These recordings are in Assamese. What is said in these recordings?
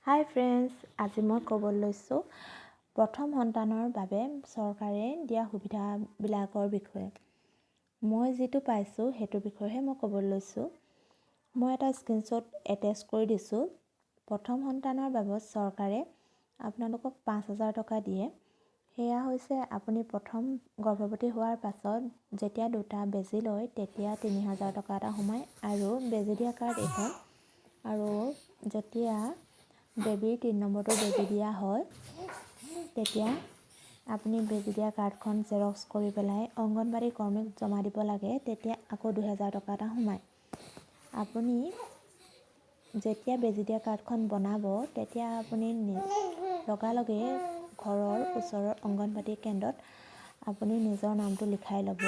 হাই ফ্ৰেণ্ডছ, আজি মই ক'ব লৈছোঁ প্ৰথম সন্তানৰ বাবে চৰকাৰে দিয়া সুবিধাবিলাকৰ বিষয়ে। মই যিটো পাইছোঁ সেইটোৰ বিষয়েহে মই ক'ব লৈছোঁ। মই এটা স্ক্ৰীনশ্বট এটেচ কৰি দিছোঁ। প্ৰথম সন্তানৰ বাবে চৰকাৰে আপোনালোকক 5,000 টকা দিয়ে। সেয়া হৈছে আপুনি প্ৰথম গৰ্ভৱতী হোৱাৰ পাছত যেতিয়া দুটা বেজী লয় তেতিয়া 3,000 টকা এটা সোমায় আৰু বেজী দিয়া কাৰ্ড এখন। আৰু যেতিয়া বেবীৰ 3 নম্বৰটো বেজী দিয়া হয় তেতিয়া আপুনি বেজী দিয়া কাৰ্ডখন জেৰক্স কৰি পেলাই অংগনবাড়ী কৰ্মীক জমা দিব লাগে। তেতিয়া আকৌ 2,000 টকা এটা সোমায়। আপুনি যেতিয়া বেজী দিয়া কাৰ্ডখন বনাব তেতিয়া আপুনি লগালগে ঘৰৰ ওচৰৰ অংগনবাড়ী কেন্দ্ৰত আপুনি নিজৰ নামটো লিখাই ল'ব।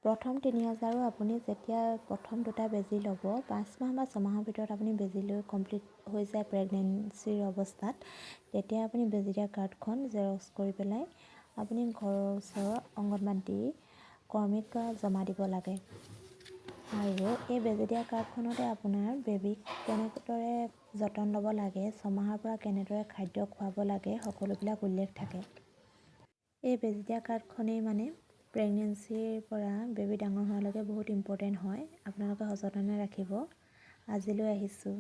প্ৰথম 3,000 আপুনি যেতিয়া প্ৰথম দুটা বেজী ল'ব 5 মাহ বা 6 মাহৰ ভিতৰত আপুনি বেজী লৈ কমপ্লিট হৈ যায় প্ৰেগনেঞ্চিৰ অৱস্থাত, তেতিয়া আপুনি বেজী দিয়া কাৰ্ডখন জেৰক্স কৰি পেলাই আপুনি ঘৰৰ ওচৰৰ অংগনবাড়ী কৰ্মীক জমা দিব লাগে। আৰু এই বেজী দিয়া কাৰ্ডখনতে আপোনাৰ বেবীক কেনেদৰে যতন ল'ব লাগে, 6 মাহৰ পৰা কেনেদৰে খাদ্য খুৱাব লাগে সকলোবিলাক উল্লেখ থাকে। এই বেজী দিয়া কাৰ্ডখনেই মানে প্ৰেগনেঞ্চিৰ পৰা বেবী ডাঙৰ হোৱালৈকে বহুত ইম্পৰ্টেণ্ট হয়। আপোনালোকে সযতনে ৰাখিব। আজিলৈ আহিছোঁ।